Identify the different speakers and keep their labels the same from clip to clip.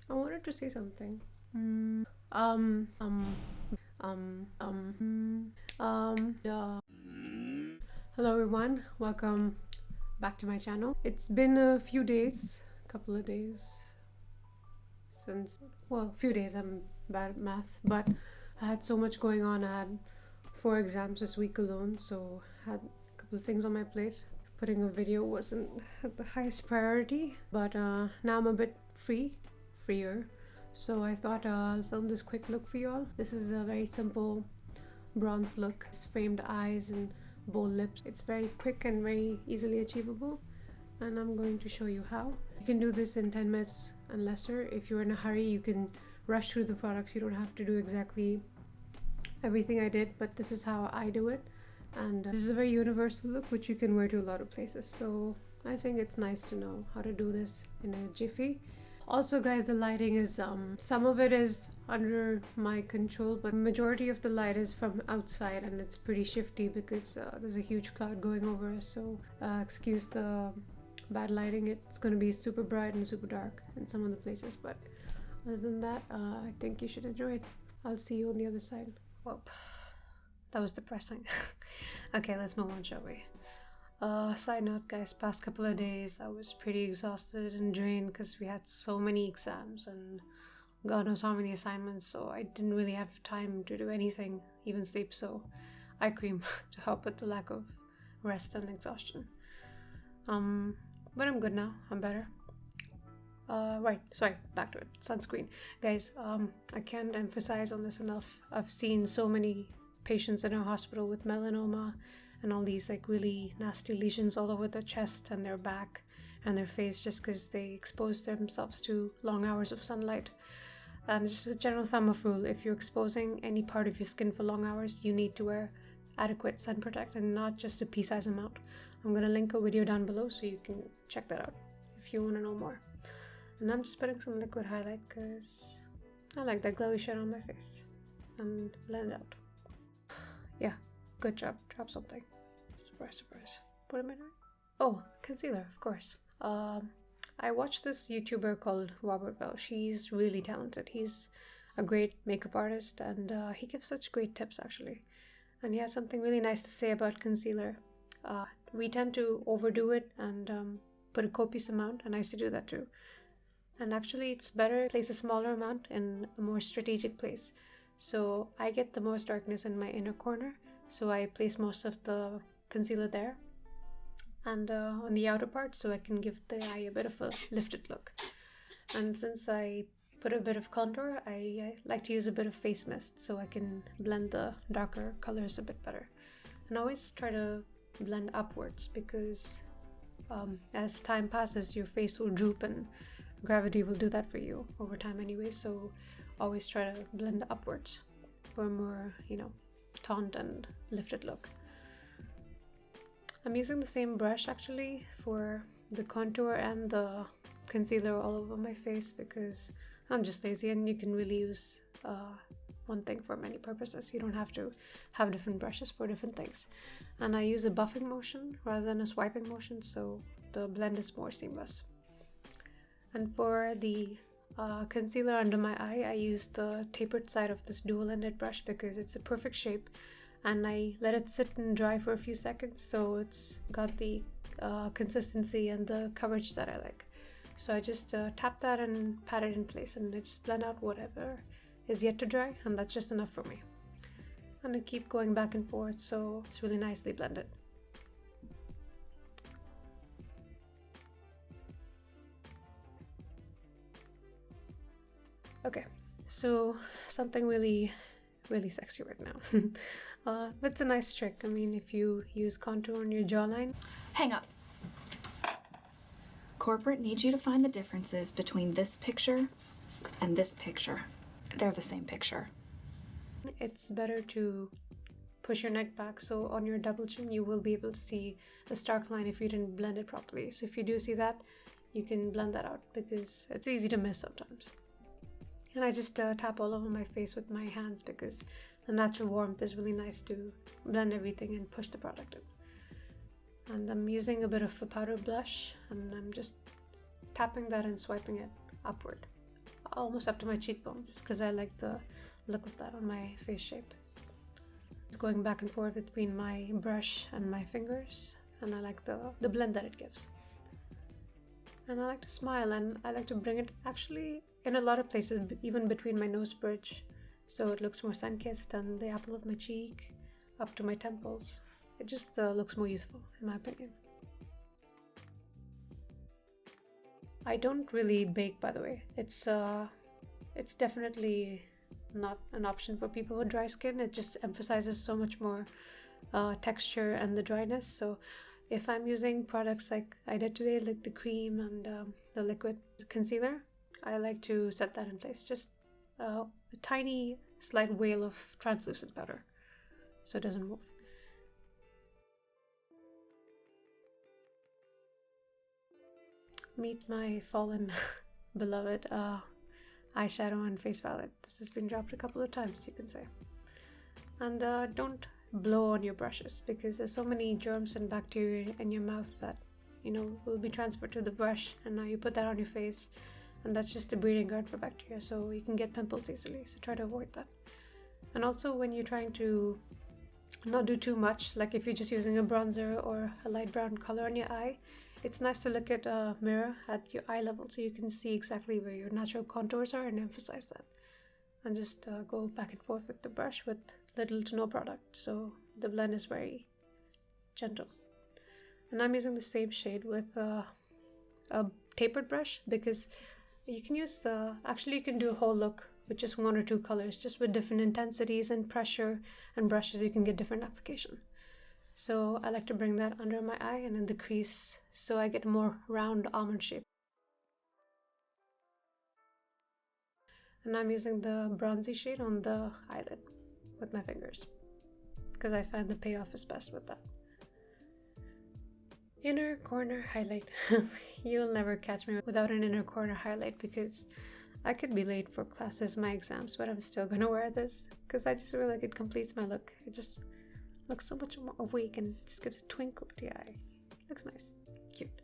Speaker 1: I wanted to say something. Um, um, yeah. Hello everyone, welcome back to my channel. It's been a few days, couple of days since, well, a few days. I'm bad at math, but I had so much going on. I had 4 exams this week alone, so I had a couple of things on my plate. Putting a video wasn't the highest priority, but now I'm a bit freer. So I thought I'll film this quick look for you all. This is a very simple bronze look. It's framed eyes and bold lips. It's very quick and very easily achievable, and I'm going to show you how. You can do this in 10 minutes and lesser. If you're in a hurry, you can rush through the products. You don't have to do exactly everything I did, but this is how I do it. And this is a very universal look which you can wear to a lot of places, so I think it's nice to know how to do this in a jiffy. Also guys, the lighting is some of it is under my control, but majority of the light is from outside, and it's pretty shifty because there's a huge cloud going over us, so excuse the bad lighting. It's going to be super bright and super dark in some of the places, but other than that, I think you should enjoy it. I'll see you on the other side. Whoa, that was depressing. Okay, let's move on, shall we? Side note guys, past couple of days I was pretty exhausted and drained because we had so many exams and God knows how many assignments, so I didn't really have time to do anything, even sleep, so eye cream to help with the lack of rest and exhaustion. But I'm good now, I'm better. Right, sorry, back to it. Sunscreen. Guys, I can't emphasize on this enough. I've seen so many patients in our hospital with melanoma and all these like really nasty lesions all over their chest and their back and their face just because they exposed themselves to long hours of sunlight. And just a general thumb of rule, if you're exposing any part of your skin for long hours, you need to wear adequate sun protect and not just a pea-sized amount. I'm going to link a video down below so you can check that out if you want to know more. And I'm just putting some liquid highlight because I like that glowy shit on my face, and blend it out. Yeah, good job. Drop something. Surprise, surprise. What am I doing? Oh, concealer, of course. I watched this YouTuber called Robert Bell. She's really talented. He's a great makeup artist, and he gives such great tips actually. And he has something really nice to say about concealer. We tend to overdo it and put a copious amount, and I used to do that too. And actually it's better to place a smaller amount in a more strategic place. So I get the most darkness in my inner corner, so I place most of the concealer there and on the outer part, so I can give the eye a bit of a lifted look. And since I put a bit of contour, I like to use a bit of face mist so I can blend the darker colors a bit better. And always try to blend upwards because as time passes your face will droop, and gravity will do that for you over time anyway, so always try to blend upwards for a more, you know, taunt and lifted look. I'm using the same brush actually for the contour and the concealer all over my face because I'm just lazy, and you can really use one thing for many purposes. You don't have to have different brushes for different things. And I use a buffing motion rather than a swiping motion, so the blend is more seamless. And for the concealer under my eye, I use the tapered side of this dual-ended brush because it's a perfect shape, and I let it sit and dry for a few seconds, so it's got the consistency and the coverage that I like. So I just tap that and pat it in place, and I just blend out whatever is yet to dry, and that's just enough for me. And I keep going back and forth, so it's really nicely blended. Okay, so something really sexy right now. It's a nice trick. I mean, if you use contour on your jawline.
Speaker 2: Hang up. Corporate needs you to find the differences between this picture and this picture. They're the same picture.
Speaker 1: It's better to push your neck back, so on your double chin you will be able to see the stark line if you didn't blend it properly. So if you do see that, you can blend that out because it's easy to miss sometimes. And I just tap all over my face with my hands because the natural warmth is really nice to blend everything and push the product in. And I'm using a bit of a powder blush, and I'm just tapping that and swiping it upward. almost up to my cheekbones because I like the look of that on my face shape. It's going back and forth between my brush and my fingers, and I like the blend that it gives. And I like to smile, and I like to bring it actually in a lot of places, even between my nose bridge, so it looks more sun-kissed, and the apple of my cheek up to my temples. It just looks more youthful, in my opinion. I don't really bake, by the way. It's definitely not an option for people with dry skin. It just emphasizes so much more texture and the dryness. So if I'm using products like I did today, like the cream and the liquid concealer, I like to set that in place. Just a tiny slight wale of translucent powder so it doesn't move. Meet my fallen beloved eyeshadow and face palette. This has been dropped a couple of times, you can say. And don't blow on your brushes, because there's so many germs and bacteria in your mouth that, you know, will be transferred to the brush, and now you put that on your face, and that's just a breeding ground for bacteria, so you can get pimples easily, so try to avoid that. And also, when you're trying to not do too much, like if you're just using a bronzer or a light brown color on your eye, it's nice to look at a mirror at your eye level so you can see exactly where your natural contours are and emphasize that. And just go back and forth with the brush with little to no product, so the blend is very gentle. And I'm using the same shade with a tapered brush, because you can use, actually you can do a whole look with just one or two colors, just with different intensities and pressure and brushes. You can get different application. So I like to bring that under my eye and in the crease, so I get a more round almond shape. And I'm using the bronzy shade on the eyelid with my fingers, because I find the payoff is best with that. Inner corner highlight. You'll never catch me without an inner corner highlight, because I could be late for classes, my exams, but I'm still gonna wear this because I just feel like it completes my look. It just looks so much more awake and just gives a twinkle to the eye. Looks nice, cute.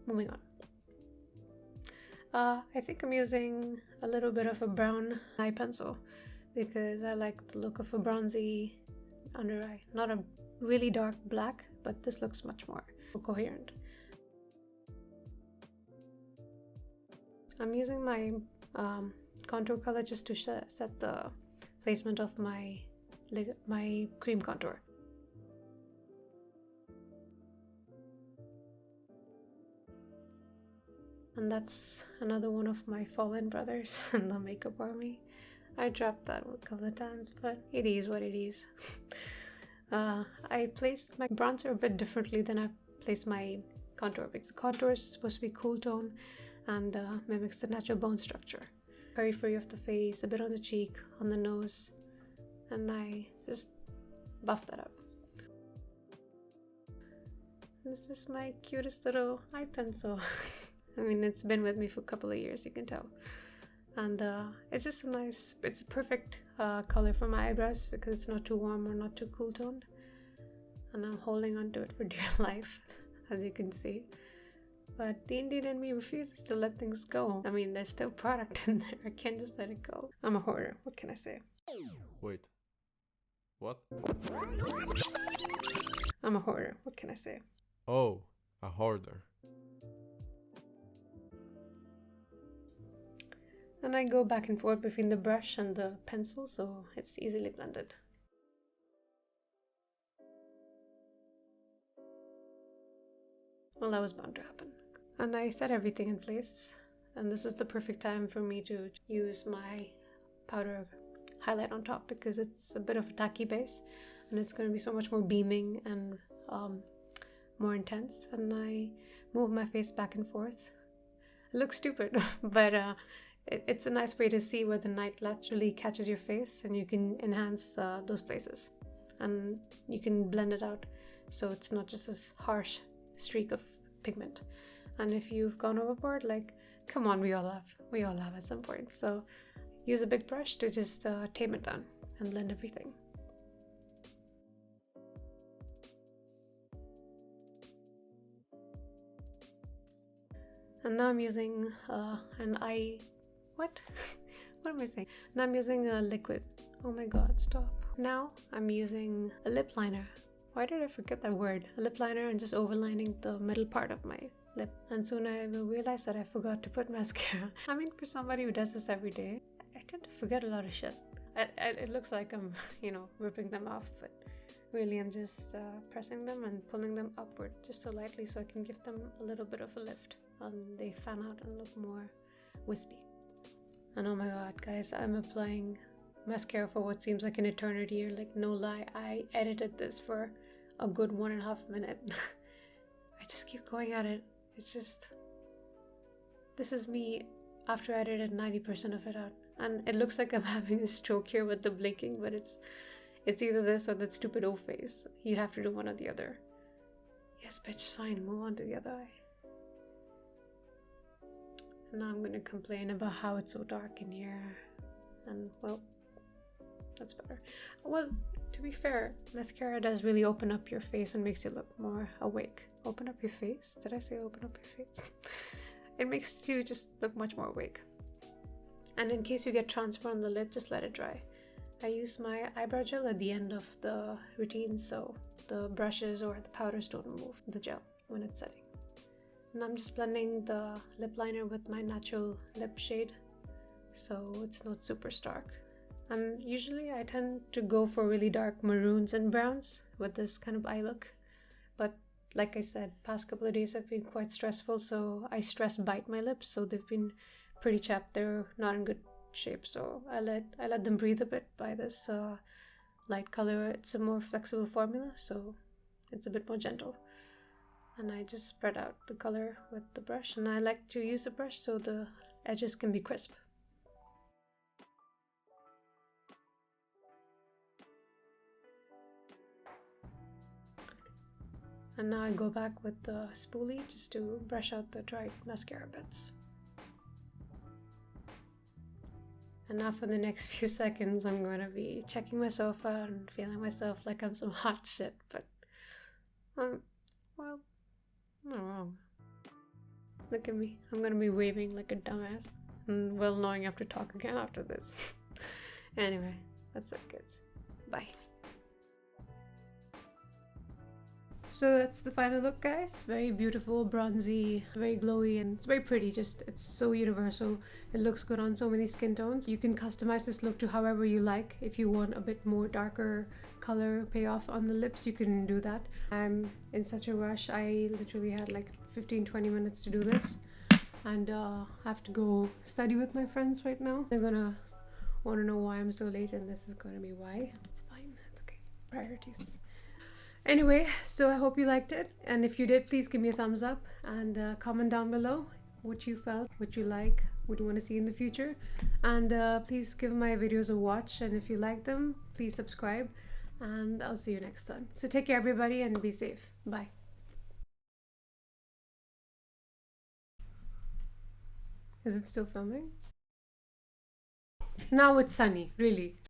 Speaker 1: Moving on. I think I'm using a little bit of a brown eye pencil because I like the look of a bronzy under eye. Not a really dark black, but this looks much more coherent. I'm using my contour color just to set the placement of my cream contour. And that's another one of my fallen brothers in the makeup army. I dropped that a couple of times, but it is what it is. I placed my bronzer a bit differently than I placed my contour, because the contour is supposed to be cool tone and mimics the natural bone structure. Periphery of the face, a bit on the cheek, on the nose, and I just buffed that up. This is my cutest little eye pencil. I mean, it's been with me for a couple of years, you can tell. And it's just a nice, it's a perfect color for my eyebrows because it's not too warm or not too cool toned. And I'm holding on to it for dear life, as you can see. But the Indian in me refuses to let things go. I mean, there's still product in there. I can't just let it go. I'm a hoarder. What can I say?
Speaker 3: Wait. What?
Speaker 1: I'm a hoarder. What can I say?
Speaker 3: Oh, a hoarder.
Speaker 1: And I go back and forth between the brush and the pencil, so it's easily blended. Well, that was bound to happen. And I set everything in place, and this is the perfect time for me to use my powder highlight on top, because it's a bit of a tacky base and it's going to be so much more beaming and more intense. And I move my face back and forth. It looks stupid, but it's a nice way to see where the light naturally catches your face, and you can enhance those places, and you can blend it out so it's not just this harsh streak of pigment. And if you've gone overboard, like, come on, we all have at some point. So use a big brush to just tame it down and blend everything. And now I'm using an eye What? What am I saying? Now I'm using a liquid. Oh my god, stop. Now I'm using a lip liner. Why did I forget that word? A lip liner and just overlining the middle part of my lip. And soon I will realize that I forgot to put mascara. I mean, for somebody who does this every day, I tend to forget a lot of shit. It looks like I'm, you know, ripping them off, but really I'm just pressing them and pulling them upward just so lightly so I can give them a little bit of a lift and they fan out and look more wispy. And oh my god, guys, I'm applying mascara for what seems like an eternity, or like, no lie, I edited this for a good 1.5 minutes. I just keep going at it. It's just, this is me after I edited 90% of it out, and it looks like I'm having a stroke here with the blinking, but it's either this or that stupid O face. You have to do one or the other. Yes, bitch, fine, move on to the other eye. And now I'm gonna complain about how it's so dark in here, and well, that's better. Well, to be fair, mascara does really open up your face and makes you look more awake. Open up your face? Did I say open up your face? It makes you just look much more awake. And in case you get transfer on the lid, just let it dry. I use my eyebrow gel at the end of the routine, so the brushes or the powders don't remove the gel when it's setting. And I'm just blending the lip liner with my natural lip shade, so it's not super stark. And usually I tend to go for really dark maroons and browns with this kind of eye look. But like I said, past couple of days have been quite stressful, so I stress bite my lips, so they've been pretty chapped. They're not in good shape, so I let them breathe a bit by this light color. It's a more flexible formula, so it's a bit more gentle. And I just spread out the color with the brush, and I like to use the brush so the edges can be crisp. And now I go back with the spoolie just to brush out the dried mascara bits. And now for the next few seconds, I'm going to be checking myself out and feeling myself like I'm some hot shit, but well, I'm not wrong. Look at me. I'm going to be waving like a dumbass, and well knowing I have to talk again after this. Anyway, that's it, kids. Bye. So that's the final look, guys. It's very beautiful, bronzy, very glowy, and it's very pretty. Just, it's so universal. It looks good on so many skin tones. You can customize this look to however you like. If you want a bit more darker color payoff on the lips, you can do that. I'm in such a rush. I literally had like 15-20 minutes to do this, and I have to go study with my friends right now. They're gonna want to know why I'm so late, and this is gonna be why. It's fine, it's okay. Priorities. Anyway, so I hope you liked it, and if you did, please give me a thumbs up and comment down below what you felt, what you like, what you want to see in the future, and please give my videos a watch, and if you like them, please subscribe, and I'll see you next time. So take care, everybody, and be safe. Bye. Is it still filming? Now it's sunny, really.